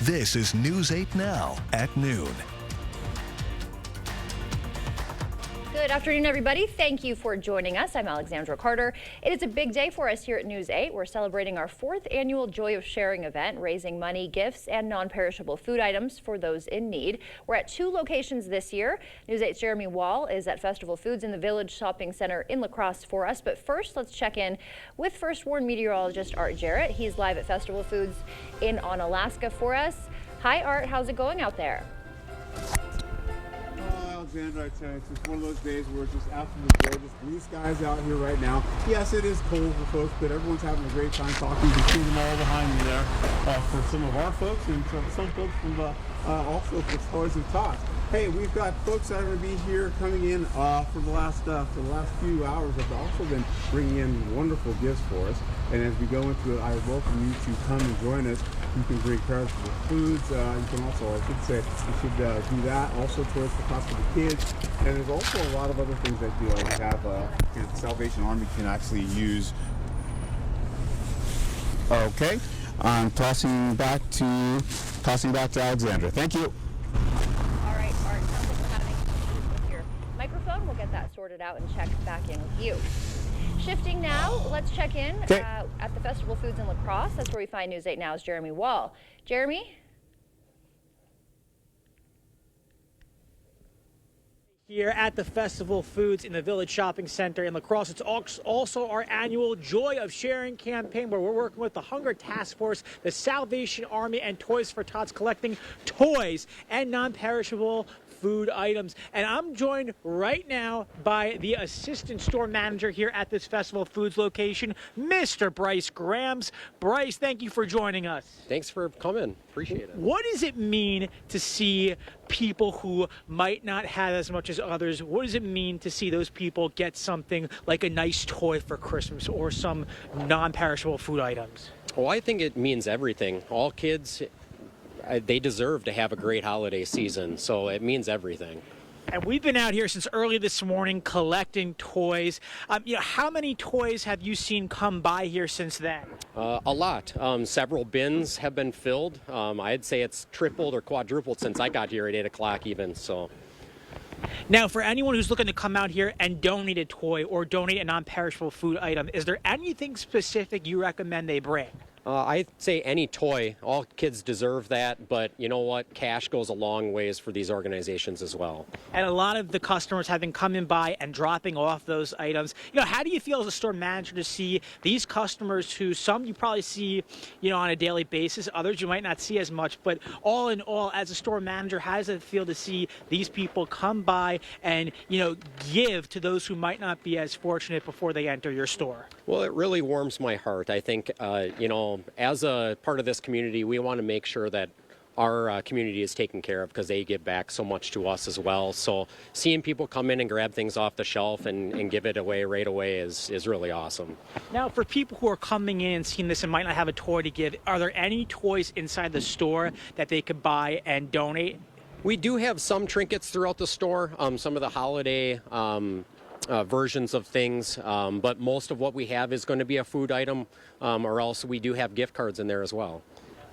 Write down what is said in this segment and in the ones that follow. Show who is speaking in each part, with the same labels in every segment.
Speaker 1: This is News 8 Now at noon.
Speaker 2: Good afternoon, everybody. Thank you for joining us. I'm Alexandra Carter. It is a big day for us here at News 8. We're celebrating our 4th annual Joy of Sharing event, raising money, gifts, and non-perishable food items for those in need. We're at 2 locations this year. News 8's Jeremy Wall is at Festival Foods in the Village Shopping Center in La Crosse for us. But first, let's check in with First Warn meteorologist Art Jarrett. He's live at Festival Foods in Onalaska for us. Hi, Art. How's it going out there?
Speaker 3: Alexandra, I tell you, it's just one of those days where it's just absolutely gorgeous. Blue skies out here right now. Yes, it is cold for folks, but everyone's having a great time talking. You can see them all behind me there for some of our folks and some folks from also for Toys of Tots. Hey, we've got folks that are going to be here coming in for the last few hours. Have also been bringing in wonderful gifts for us. And as we go into it, I welcome you to come and join us. You can bring perishable foods. You can also, I should say, you should do that. Also, toys for Tots for the kids. And there's also a lot of other things that we have. The Salvation Army can actually use. Okay, I'm tossing back to Alexandra. Thank you.
Speaker 2: All right, Art, sounds like we're having issues with your microphone. We'll get that sorted out and check back in with you. Shifting now, let's check in at the Festival Foods in La Crosse. That's where we find News 8 Now's Jeremy Wall. Jeremy?
Speaker 4: Here at the Festival Foods in the Village Shopping Center in La Crosse. It's also our annual Joy of Sharing campaign where we're working with the Hunger Task Force, the Salvation Army, and Toys for Tots, collecting toys and non-perishable food items. And I'm joined right now by the assistant store manager here at this Festival Foods location, Mr. Bryce Grams. Bryce, thank you for joining us.
Speaker 5: Thanks for coming. Appreciate it.
Speaker 4: What does it mean to see people who might not have as much as others? What does it mean to see those people get something like a nice toy for Christmas or some non-perishable food items?
Speaker 5: Well, I think it means everything. All kids, they deserve to have a great holiday season, so it means everything.
Speaker 4: And we've been out here since early this morning collecting toys. How many toys have you seen come by here since then?
Speaker 5: A lot. Several bins have been filled. I'd say it's tripled or quadrupled since I got here at 8 o'clock even. So.
Speaker 4: Now, for anyone who's looking to come out here and donate a toy or donate a non-perishable food item, is there anything specific you recommend they bring?
Speaker 5: I'd say any toy. All kids deserve that, but you know what? Cash goes a long ways for these organizations as well.
Speaker 4: And a lot of the customers have been coming by and dropping off those items. How do you feel as a store manager to see these customers who some you probably see, on a daily basis, others you might not see as much, but all in all, as a store manager, how does it feel to see these people come by and, give to those who might not be as fortunate before they enter your store?
Speaker 5: Well, it really warms my heart. I think, as a part of this community, we want to make sure that our community is taken care of because they give back so much to us as well. So seeing people come in and grab things off the shelf and give it away right away is really awesome.
Speaker 4: Now, for people who are coming in and seeing this and might not have a toy to give, are there any toys inside the store that they could buy and donate?
Speaker 5: We do have some trinkets throughout the store, some of the holiday versions of things, but most of what we have is going to be a food item, or else we do have gift cards in there as well.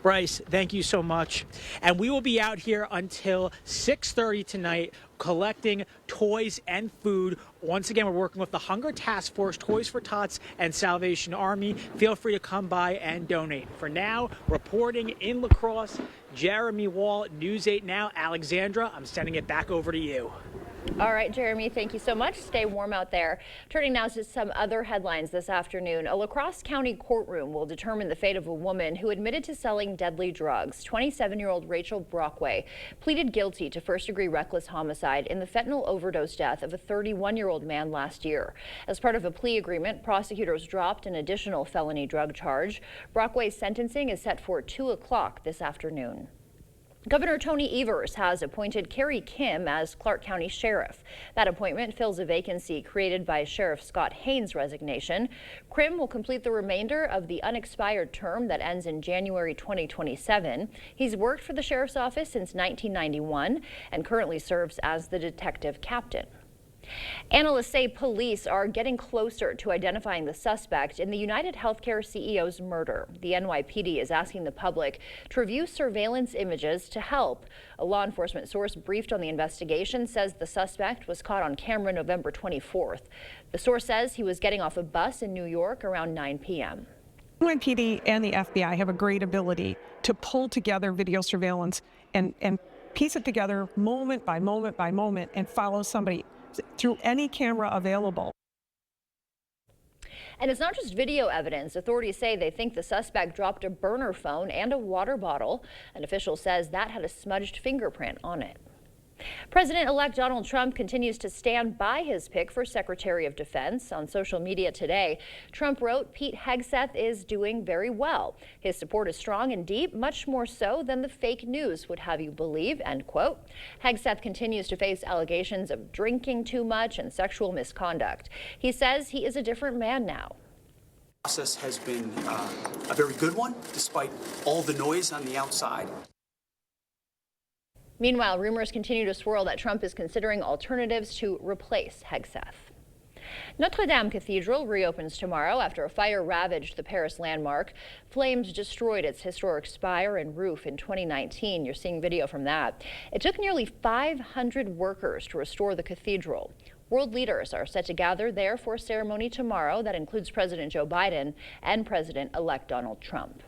Speaker 4: Bryce, thank you so much. And we will be out here until 6:30 tonight collecting toys and food. Once again, we're working with the Hunger Task Force, Toys for Tots, and Salvation Army. Feel free to come by and donate. For now, reporting in La Crosse, Jeremy Wall, News 8 Now. Alexandra, I'm sending it back over to you.
Speaker 2: All right, Jeremy, thank you so much. Stay warm out there. Turning now to some other headlines this afternoon. A La Crosse County courtroom will determine the fate of a woman who admitted to selling deadly drugs. 27-year-old Rachel Brockway pleaded guilty to first-degree reckless homicide in the fentanyl overdose death of a 31-year-old man last year. As part of a plea agreement, prosecutors dropped an additional felony drug charge. Brockway's sentencing is set for 2 o'clock this afternoon. Governor Tony Evers has appointed Carrie Kim as Clark County Sheriff. That appointment fills a vacancy created by Sheriff Scott Haynes' resignation. Kim will complete the remainder of the unexpired term that ends in January 2027. He's worked for the Sheriff's Office since 1991 and currently serves as the detective captain. Analysts say police are getting closer to identifying the suspect in the United Healthcare CEO's murder. The NYPD is asking the public to review surveillance images to help. A law enforcement source briefed on the investigation says the suspect was caught on camera November 24th. The source says he was getting off a bus in New York around 9 p.m.
Speaker 6: NYPD and the FBI have a great ability to pull together video surveillance and piece it together moment by moment by moment and follow somebody through any camera available.
Speaker 2: And it's not just video evidence. Authorities say they think the suspect dropped a burner phone and a water bottle. An official says that had a smudged fingerprint on it. President-elect Donald Trump continues to stand by his pick for Secretary of Defense. On social media today, Trump wrote, "Pete Hegseth is doing very well. His support is strong and deep, much more so than the fake news would have you believe," end quote. Hegseth continues to face allegations of drinking too much and sexual misconduct. He says he is a different man now.
Speaker 7: The process has been a very good one, despite all the noise on the outside.
Speaker 2: Meanwhile, rumors continue to swirl that Trump is considering alternatives to replace Hegseth. Notre Dame Cathedral reopens tomorrow after a fire ravaged the Paris landmark. Flames destroyed its historic spire and roof in 2019. You're seeing video from that. It took nearly 500 workers to restore the cathedral. World leaders are set to gather there for a ceremony tomorrow that includes President Joe Biden and President-elect Donald Trump.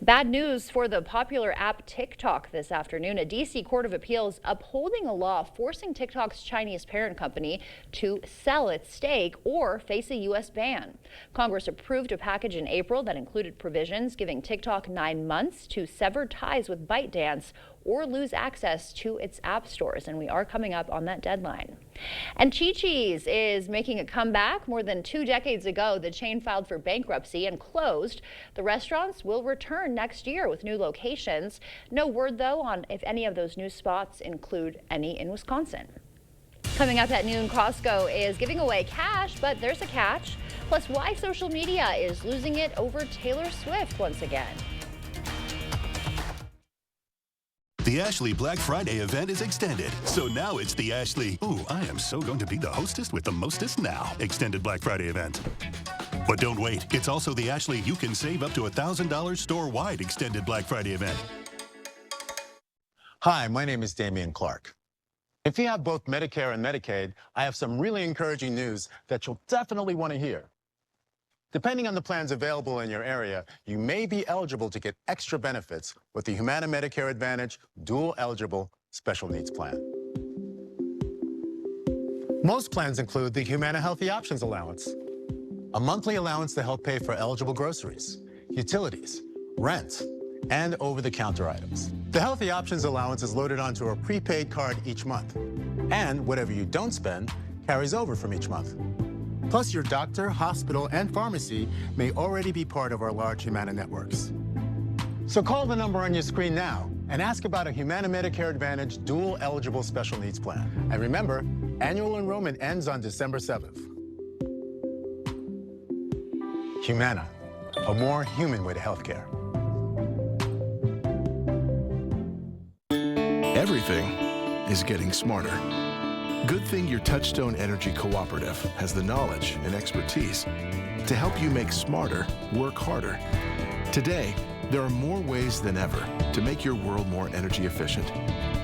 Speaker 2: Bad news for the popular app TikTok this afternoon. A D.C. Court of Appeals upholding a law forcing TikTok's Chinese parent company to sell its stake or face a U.S. ban. Congress approved a package in April that included provisions giving TikTok 9 months to sever ties with ByteDance or lose access to its app stores. And we are coming up on that deadline. And Chi-Chi's is making a comeback. More than 2 decades ago, the chain filed for bankruptcy and closed. The restaurants will return next year with new locations. No word, though, on if any of those new spots include any in Wisconsin. Coming up at noon, Costco is giving away cash, but there's a catch. Plus, why social media is losing it over Taylor Swift once again.
Speaker 1: The Ashley Black Friday event is extended, so now it's the Ashley, ooh, I am so going to be the hostess with the mostest now, extended Black Friday event. But don't wait, it's also the Ashley You Can Save Up to $1,000 store-wide extended Black Friday event.
Speaker 8: Hi, my name is Damian Clark. If you have both Medicare and Medicaid, I have some really encouraging news that you'll definitely want to hear. Depending on the plans available in your area, you may be eligible to get extra benefits with the Humana Medicare Advantage Dual Eligible Special Needs Plan. Most plans include the Humana Healthy Options Allowance, a monthly allowance to help pay for eligible groceries, utilities, rent, and over-the-counter items. The Healthy Options Allowance is loaded onto a prepaid card each month, and whatever you don't spend carries over from each month. Plus, your doctor, hospital, and pharmacy may already be part of our large Humana networks. So call the number on your screen now and ask about a Humana Medicare Advantage Dual Eligible Special Needs Plan. And remember, annual enrollment ends on December 7th. Humana, a more human way to healthcare.
Speaker 1: Everything is getting smarter. Good thing your Touchstone Energy Cooperative has the knowledge and expertise to help you make smarter work harder. Today, there are more ways than ever to make your world more energy efficient,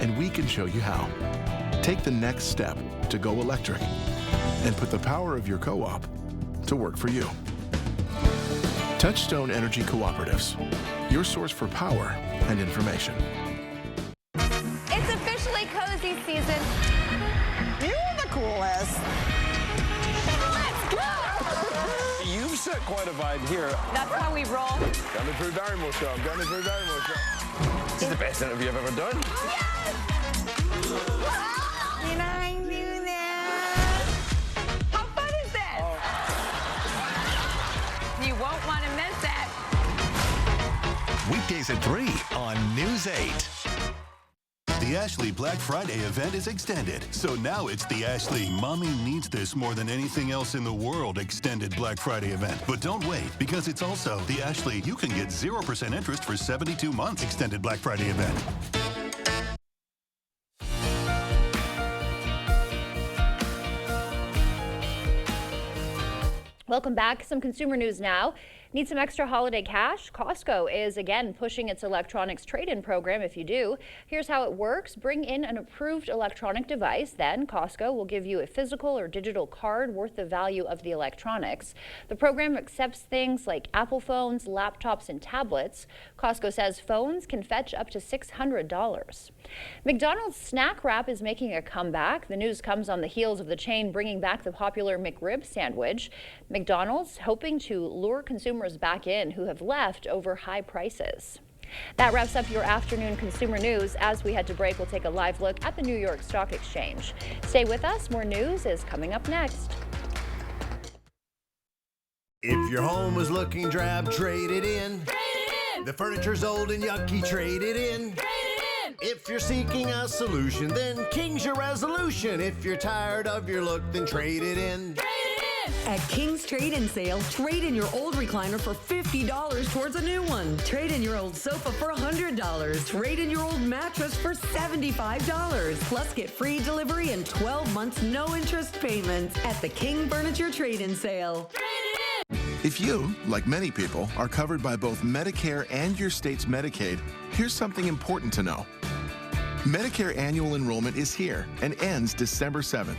Speaker 1: and we can show you how. Take the next step to go electric and put the power of your co-op to work for you. Touchstone Energy Cooperatives, your source for power and information.
Speaker 9: It's officially cozy season.
Speaker 10: You're the coolest.
Speaker 9: Let's go!
Speaker 10: You've set quite a vibe here.
Speaker 9: That's how we roll.
Speaker 10: Down the Drew Barrymore show. Down the Drew Barrymore show. This is the best interview I've ever done.
Speaker 9: Yes! Can I do that? How fun is this? Oh. You won't want to miss it.
Speaker 1: Weekdays at 3 on News 8. The Ashley Black Friday event is extended, so now it's the Ashley Mommy Needs This More Than Anything Else in the World extended Black Friday event. But don't wait, because it's also the Ashley You Can Get 0% interest for 72 months extended Black Friday event.
Speaker 2: Welcome back. Some consumer news now. Need some extra holiday cash? Costco is again pushing its electronics trade-in program if you do. Here's how it works. Bring in an approved electronic device. Then Costco will give you a physical or digital card worth the value of the electronics. The program accepts things like Apple phones, laptops, and tablets. Costco says phones can fetch up to $600. McDonald's snack wrap is making a comeback. The news comes on the heels of the chain bringing back the popular McRib sandwich. McDonald's hoping to lure consumers back in who have left over high prices. That wraps up your afternoon consumer news. As we head to break, we'll take a live look at the New York Stock Exchange. Stay with us. More news is coming up next.
Speaker 11: If your home is looking drab, trade it in. Trade it in. The furniture's old and yucky, trade it in. Trade it in. If you're seeking a solution, then King's your resolution. If you're tired of your look, then trade it in. Trade it in.
Speaker 12: At King's Trade-In Sale, trade in your old recliner for $50 towards a new one. Trade in your old sofa for $100. Trade in your old mattress for $75. Plus get free delivery and 12 months no interest payments at the King Furniture Trade-In Sale.
Speaker 1: If you, like many people, are covered by both Medicare and your state's Medicaid, here's something important to know. Medicare annual enrollment is here and ends December 7th.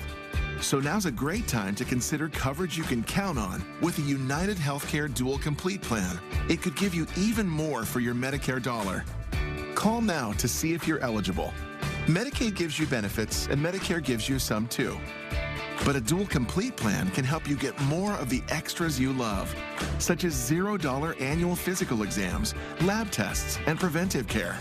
Speaker 1: So now's a great time to consider coverage you can count on with a United Healthcare Dual Complete plan. It could give you even more for your Medicare dollar. Call now to see if you're eligible. Medicaid gives you benefits and Medicare gives you some too. But a Dual Complete plan can help you get more of the extras you love, such as $0 annual physical exams, lab tests, and preventive care.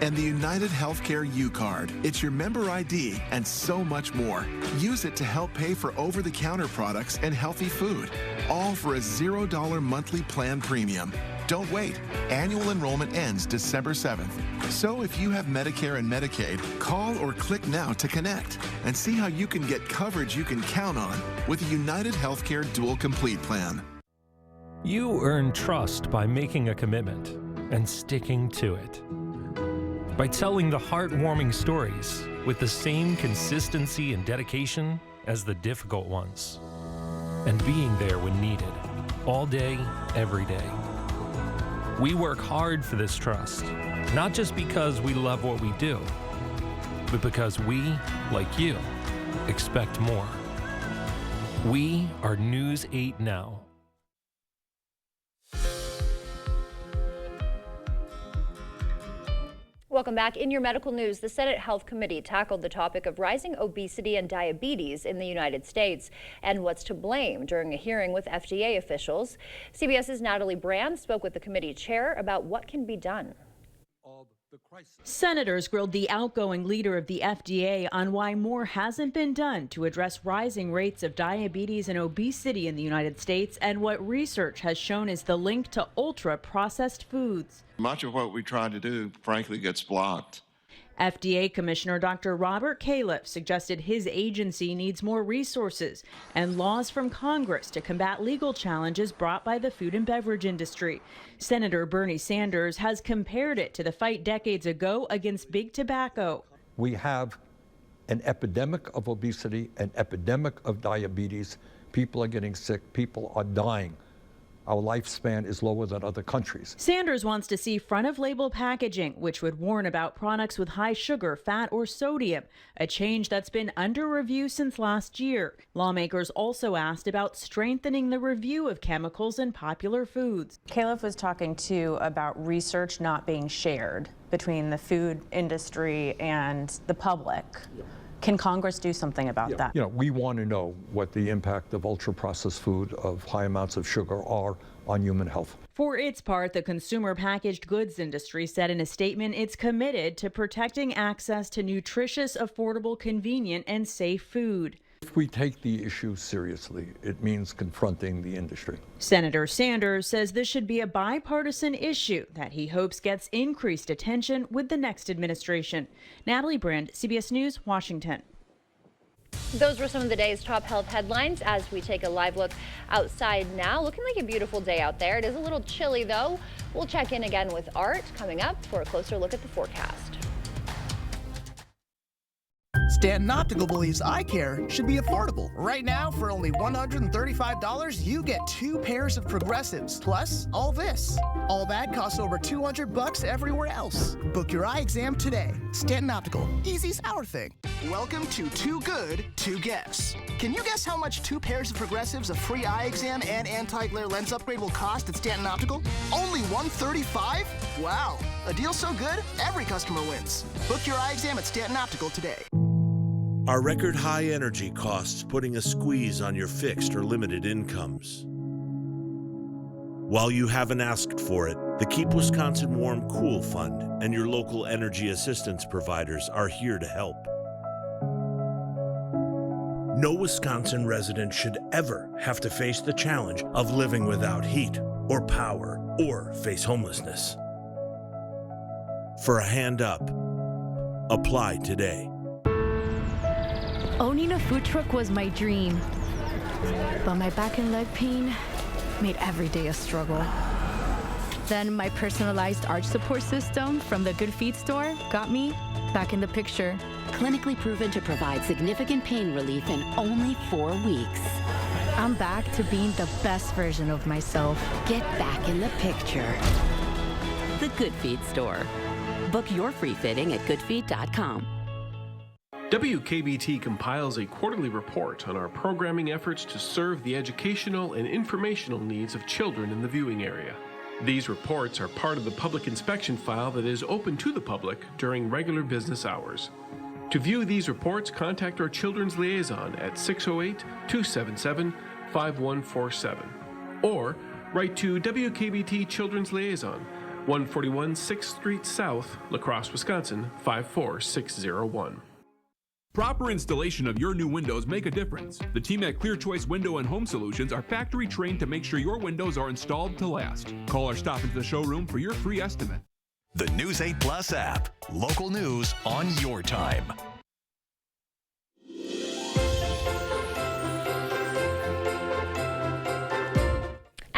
Speaker 1: And the United Healthcare U-Card. It's your member ID and so much more. Use it to help pay for over-the-counter products and healthy food, all for a $0 monthly plan premium. Don't wait. Annual enrollment ends December 7th. So if you have Medicare and Medicaid, call or click now to connect and see how you can get coverage you can count on with a United Healthcare Dual Complete plan.
Speaker 13: You earn trust by making a commitment and sticking to it. By telling the heartwarming stories with the same consistency and dedication as the difficult ones. And being there when needed, all day, every day. We work hard for this trust, not just because we love what we do, but because we, like you, expect more. We are News 8 Now.
Speaker 2: Welcome back. In your medical news, the Senate Health Committee tackled the topic of rising obesity and diabetes in the United States and what's to blame during a hearing with FDA officials. CBS's Natalie Brand spoke with the committee chair about what can be done.
Speaker 14: Senators grilled the outgoing leader of the FDA on why more hasn't been done to address rising rates of diabetes and obesity in the United States and what research has shown is the link to ultra-processed foods.
Speaker 15: Much of what we try to do, frankly, gets blocked.
Speaker 14: FDA Commissioner Dr. Robert Califf suggested his agency needs more resources and laws from Congress to combat legal challenges brought by the food and beverage industry. Senator Bernie Sanders has compared it to the fight decades ago against big tobacco.
Speaker 16: We have an epidemic of obesity, an epidemic of diabetes. People are getting sick, people are dying. Our lifespan is lower than other countries.
Speaker 14: Sanders wants to see front-of-label packaging, which would warn about products with high sugar, fat, or sodium, a change that's been under review since last year. Lawmakers also asked about strengthening the review of chemicals in popular foods.
Speaker 17: Califf was talking, too, about research not being shared between the food industry and the public. Can Congress do something about that?
Speaker 16: You know, we want to know what the impact of ultra-processed food of high amounts of sugar are on human health.
Speaker 14: For its part, the consumer packaged goods industry said in a statement it's committed to protecting access to nutritious, affordable, convenient, and safe food.
Speaker 16: If we take the issue seriously, it means confronting the industry.
Speaker 14: Senator Sanders says this should be a bipartisan issue that he hopes gets increased attention with the next administration. Natalie Brand, CBS News, Washington.
Speaker 2: Those were some of the day's top health headlines as we take a live look outside now. Looking like a beautiful day out there. It is a little chilly, though. We'll check in again with Art coming up for a closer look at the forecast.
Speaker 18: Stanton Optical believes eye care should be affordable. Right now, for only $135, you get 2 pairs of progressives, plus all this. All that costs over $200 everywhere else. Book your eye exam today. Stanton Optical. Easy's our thing. Welcome to Too Good to Guess. Can you guess how much 2 pairs of progressives, a free eye exam, and anti-glare lens upgrade will cost at Stanton Optical? Only $135? Wow. A deal so good, every customer wins. Book your eye exam at Stanton Optical today.
Speaker 19: Are record high energy costs putting a squeeze on your fixed or limited incomes? While you haven't asked for it, the Keep Wisconsin Warm Cool Fund and your local energy assistance providers are here to help. No Wisconsin resident should ever have to face the challenge of living without heat or power or face homelessness. For a hand up, apply today.
Speaker 20: Owning a food truck was my dream, but my back and leg pain made every day a struggle. Then my personalized arch support system from the Good Feet store got me back in the picture.
Speaker 21: Clinically proven to provide significant pain relief in only 4 weeks.
Speaker 20: I'm back to being the best version of myself.
Speaker 21: Get back in the picture. The Good Feet store. Book your free fitting at goodfeet.com.
Speaker 22: WKBT compiles a quarterly report on our programming efforts to serve the educational and informational needs of children in the viewing area. These reports are part of the public inspection file that is open to the public during regular business hours. To view these reports, contact our Children's Liaison at 608-277-5147 or write to WKBT Children's Liaison, 141 6th Street South, La Crosse, Wisconsin, 54601.
Speaker 23: Proper installation of your new windows make a difference. The team at Clear Choice Window and Home Solutions are factory trained to make sure your windows are installed to last. Call or stop into the showroom for your free estimate.
Speaker 24: The News 8 Plus app. Local news on your time.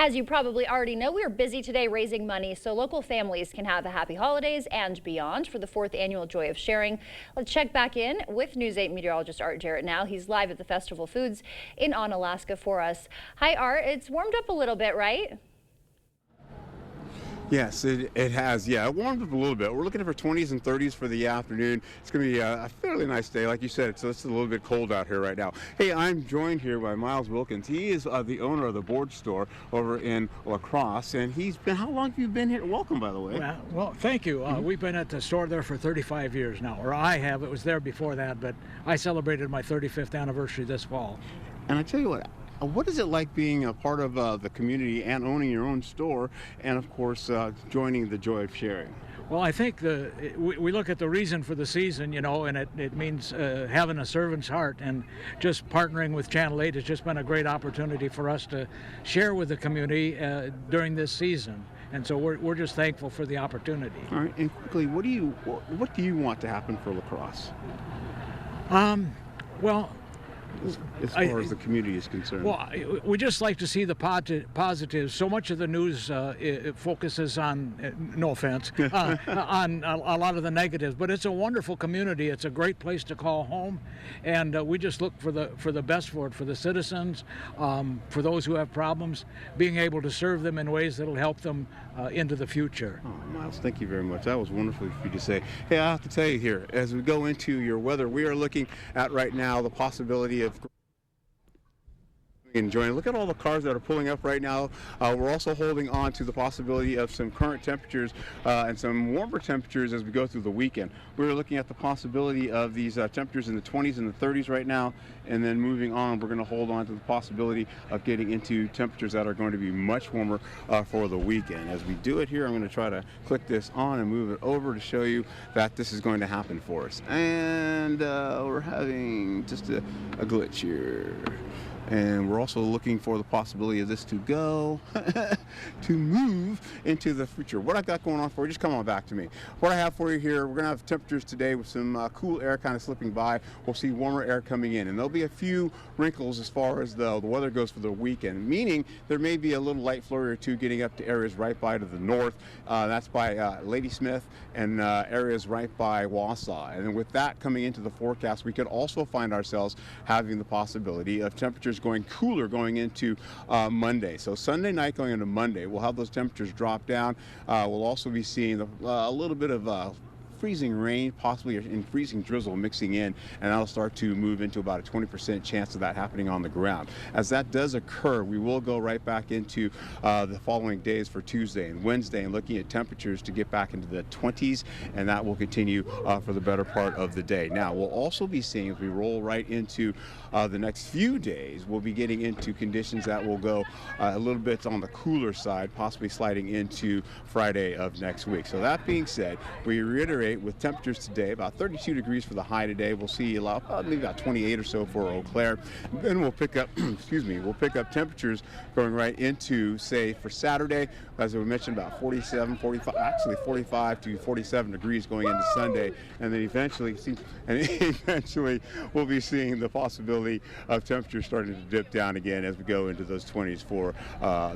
Speaker 2: As you probably already know, we are busy today raising money so local families can have a happy holidays and beyond for the 4th annual Joy of Sharing. Let's check back in with News 8 meteorologist Art Jarrett now. He's live at the Festival Foods in Onalaska for us. Hi, Art. It's warmed up a little bit, right?
Speaker 3: Yes, it has. Yeah, it warmed up a little bit. We're looking for 20s and 30s for the afternoon. It's going to be a fairly nice day. Like you said, so it's a little bit cold out here right now. Hey, I'm joined here by Miles Wilkins. He is the owner of the board store over in La Crosse, and he's been, how long have you been here? Welcome, by the way.
Speaker 25: Well, thank you. We've been at the store there for 35 years now, or I have. It was there before that, but I celebrated my 35th anniversary this fall.
Speaker 3: And I tell you what is it like being a part of the community and owning your own store and, of course, joining the Joy of Sharing?
Speaker 25: Well, I think we look at the reason for the season, you know, and it means having a servant's heart, and just partnering with Channel 8 has just been a great opportunity for us to share with the community during this season. And so we're just thankful for the opportunity.
Speaker 3: All right, and quickly, what do you want to happen for La Crosse?
Speaker 25: Well,
Speaker 3: as far as the community is concerned.
Speaker 25: Well, we just like to see the positives. So much of the news it focuses on, no offense, on a lot of the negatives. But it's a wonderful community. It's a great place to call home, and we just look for the best for it, for the citizens, for those who have problems, being able to serve them in ways that'll help them into the future.
Speaker 3: Oh, Miles, thank you very much. That was wonderful for you to say. Hey, I have to tell you here, as we go into your weather, we are looking at right now the possibility of enjoying. Look at all the cars that are pulling up right now. We're also holding on to the possibility of some current temperatures and some warmer temperatures as we go through the weekend. We're looking at the possibility of these temperatures in the 20s and the 30s right now, and then moving on, we're going to hold on to the possibility of getting into temperatures that are going to be much warmer for the weekend. As we do it here, I'm going to try to click this on and move it over to show you that this is going to happen for us. And we're having just a glitch here. And we're also looking for the possibility of this to go, to move into the future. What I got going on for you, just come on back to me. What I have for you here, we're going to have temperatures today with some cool air kind of slipping by. We'll see warmer air coming in, and there'll be a few wrinkles as far as the weather goes for the weekend, meaning there may be a little light flurry or two getting up to areas right by to the north. That's by Ladysmith and areas right by Wausau. And with that coming into the forecast, we could also find ourselves having the possibility of temperatures going cooler going into Monday. So Sunday night going into Monday, we'll have those temperatures drop down. We'll also be seeing a little bit of freezing rain, possibly in freezing drizzle mixing in, and that'll start to move into about a 20% chance of that happening on the ground. As that does occur, we will go right back into the following days for Tuesday and Wednesday, and looking at temperatures to get back into the 20s, and that will continue for the better part of the day. Now, we'll also be seeing, as we roll right into the next few days, we'll be getting into conditions that will go a little bit on the cooler side, possibly sliding into Friday of next week. So that being said, we reiterate with temperatures today, about 32 degrees for the high today. We'll see maybe about 28 or so for Eau Claire. Then we'll pick up, we'll pick up temperatures going right into, say, for Saturday, as we mentioned, about 45 to 47 degrees going into Sunday. And then eventually we'll be seeing the possibility of temperatures starting to dip down again as we go into those 20s for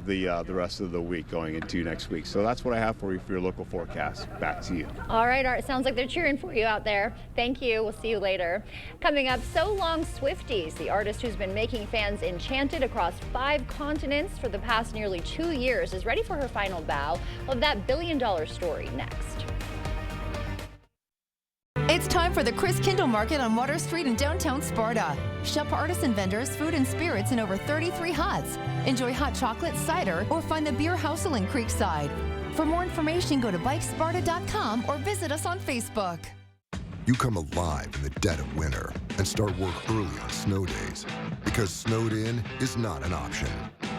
Speaker 3: the rest of the week going into next week. So that's what I have for you for your local forecast. Back to you.
Speaker 2: All right, Art. Sounds like they're cheering for you out there. Thank you. We'll see you later. Coming up, So Long Swifties, the artist who's been making fans enchanted across 5 continents for the past nearly 2 years, is ready for her final bow. We'll have that billion-dollar story next.
Speaker 4: It's time for the Chris Kindle Market on Water Street in downtown Sparta. Shop artisan vendors, food and spirits in over 33 huts. Enjoy hot chocolate, cider, or find the beer housel in Creekside. For more information, go to bikesparta.com or visit us on Facebook.
Speaker 5: You come alive in the dead of winter and start work early on snow days, because snowed in is not an option.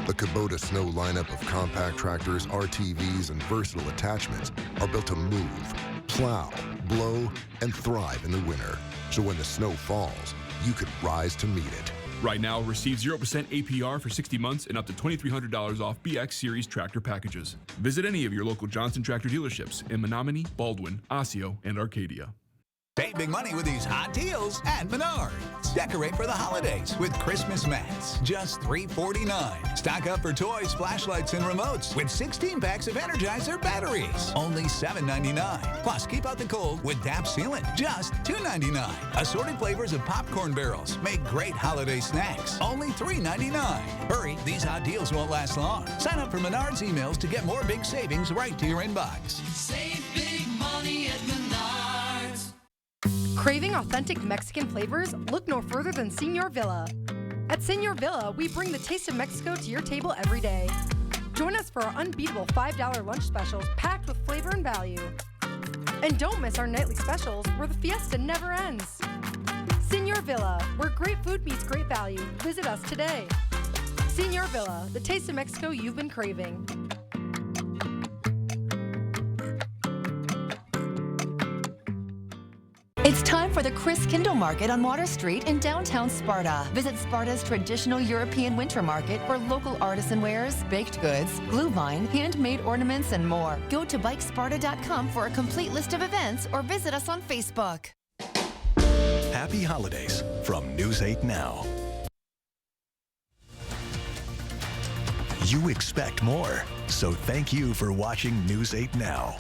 Speaker 5: The Kubota Snow lineup of compact tractors, RTVs, and versatile attachments are built to move, plow, blow, and thrive in the winter. So when the snow falls, you can rise to meet it.
Speaker 23: Right now, receive 0% APR for 60 months and up to $2,300 off BX Series tractor packages. Visit any of your local Johnson Tractor dealerships in Menominee, Baldwin, Osseo, and Arcadia.
Speaker 6: Save big money with these hot deals at Menards. Decorate for the holidays with Christmas mats, just $3.49. Stock up for toys, flashlights, and remotes with 16 packs of Energizer batteries, only $7.99. Plus, keep out the cold with DAP Sealant, just $2.99. Assorted flavors of popcorn barrels make great holiday snacks, only $3.99. Hurry, these hot deals won't last long. Sign up for Menards emails to get more big savings right to your inbox.
Speaker 7: Save big money at Menards.
Speaker 8: Craving authentic Mexican flavors? Look no further than Señor Villa. At Señor Villa, we bring the taste of Mexico to your table every day. Join us for our unbeatable $5 lunch specials packed with flavor and value. And don't miss our nightly specials where the fiesta never ends. Señor Villa, where great food meets great value. Visit us today. Señor Villa, the taste of Mexico you've been craving.
Speaker 4: It's time for the Chris Kindle Market on Water Street in downtown Sparta. Visit Sparta's traditional European winter market for local artisan wares, baked goods, glue vine, handmade ornaments, and more. Go to bikesparta.com for a complete list of events or visit us on Facebook.
Speaker 24: Happy holidays from News 8 Now. You expect more, so thank you for watching News 8 Now.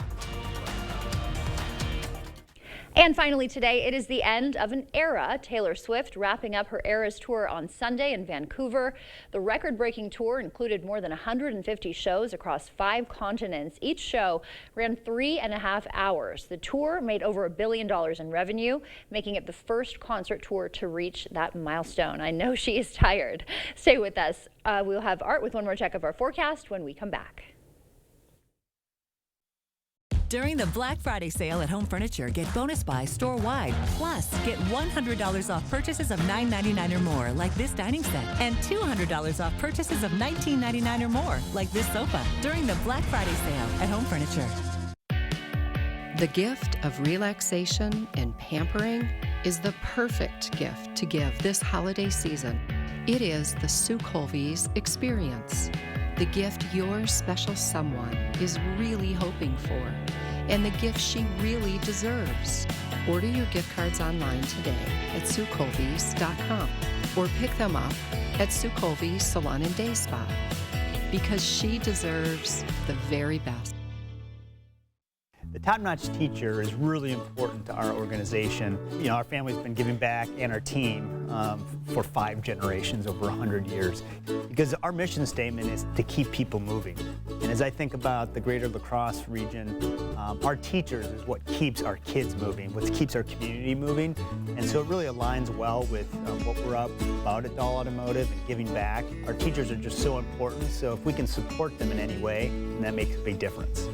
Speaker 2: And finally today, it is the end of an era. Taylor Swift wrapping up her Eras tour on Sunday in Vancouver. The record-breaking tour included more than 150 shows across 5 continents. Each show ran 3.5 hours. The tour made over $1 billion in revenue, making it the first concert tour to reach that milestone. I know she is tired. Stay with us. We'll have Art with one more check of our forecast when we come back.
Speaker 26: During the Black Friday sale at Home Furniture, get bonus buys store-wide. Plus, get $100 off purchases of $9.99 or more, like this dining set, and $200 off purchases of $19.99 or more, like this sofa, during the Black Friday sale at Home Furniture.
Speaker 27: The gift of relaxation and pampering is the perfect gift to give this holiday season. It is the Sue Colby's experience, the gift your special someone is really hoping for, and the gift she really deserves. Order your gift cards online today at SueColby's.com or pick them up at Sue Colby's Salon and Day Spa, because she deserves the very best.
Speaker 1: The top-notch teacher is really important to our organization. You know, our family's been giving back, and our team for 5 generations, over 100 years, because our mission statement is to keep people moving. And as I think about the greater La Crosse region, our teachers is what keeps our kids moving, what keeps our community moving. And so it really aligns well with what we're up about at Dahl Automotive and giving back. Our teachers are just so important, so if we can support them in any way, then that makes a big difference.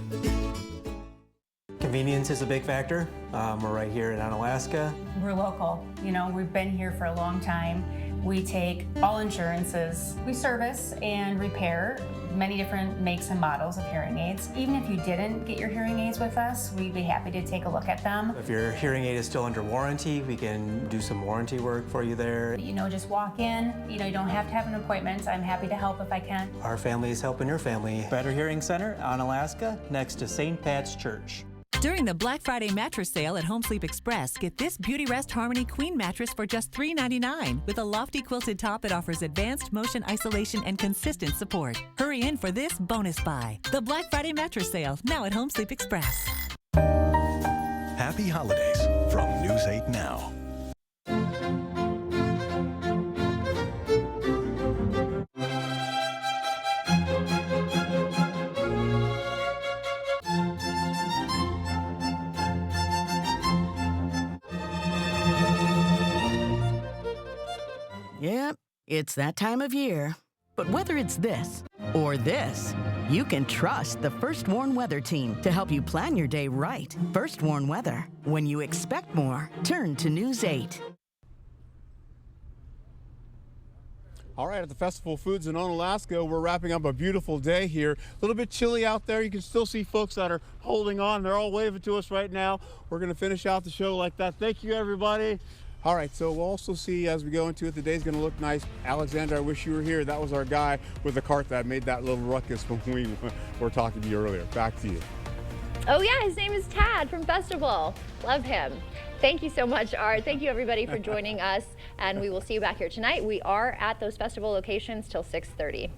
Speaker 9: Convenience is a big factor. We're right here in Onalaska.
Speaker 10: We're local. You know, we've been here for a long time. We take all insurances. We service and repair many different makes and models of hearing aids. Even if you didn't get your hearing aids with us, we'd be happy to take a look at them.
Speaker 9: If your hearing aid is still under warranty, we can do some warranty work for you there.
Speaker 10: You know, just walk in. You know, you don't have to have an appointment. I'm happy to help if I can.
Speaker 9: Our family is helping your family. Better Hearing Center, Onalaska, next to St. Pat's Church.
Speaker 26: During the Black Friday mattress sale at Home Sleep Express, get this Beauty Rest Harmony Queen mattress for just $3.99 with a lofty quilted top that offers advanced motion isolation and consistent support. Hurry in for this bonus buy. The Black Friday mattress sale, now at Home Sleep Express.
Speaker 24: Happy holidays from News 8 Now.
Speaker 11: Yep, it's that time of year. But whether it's this or this, you can trust the First Warn Weather Team to help you plan your day right. First Warn Weather. When you expect more, turn to News 8.
Speaker 3: All right, at the Festival of Foods in Onalaska, we're wrapping up a beautiful day here. A little bit chilly out there. You can still see folks that are holding on. They're all waving to us right now. We're going to finish out the show like that. Thank you, everybody. All right, so we'll also see as we go into it, the day's going to look nice. Alexander, I wish you were here. That was our guy with the cart that made that little ruckus when we were talking to you earlier. Back to you.
Speaker 2: Oh yeah, his name is Tad from Festival. Love him. Thank you so much, Art. Thank you everybody for joining us, and we will see you back here tonight. We are at those festival locations till 6:30.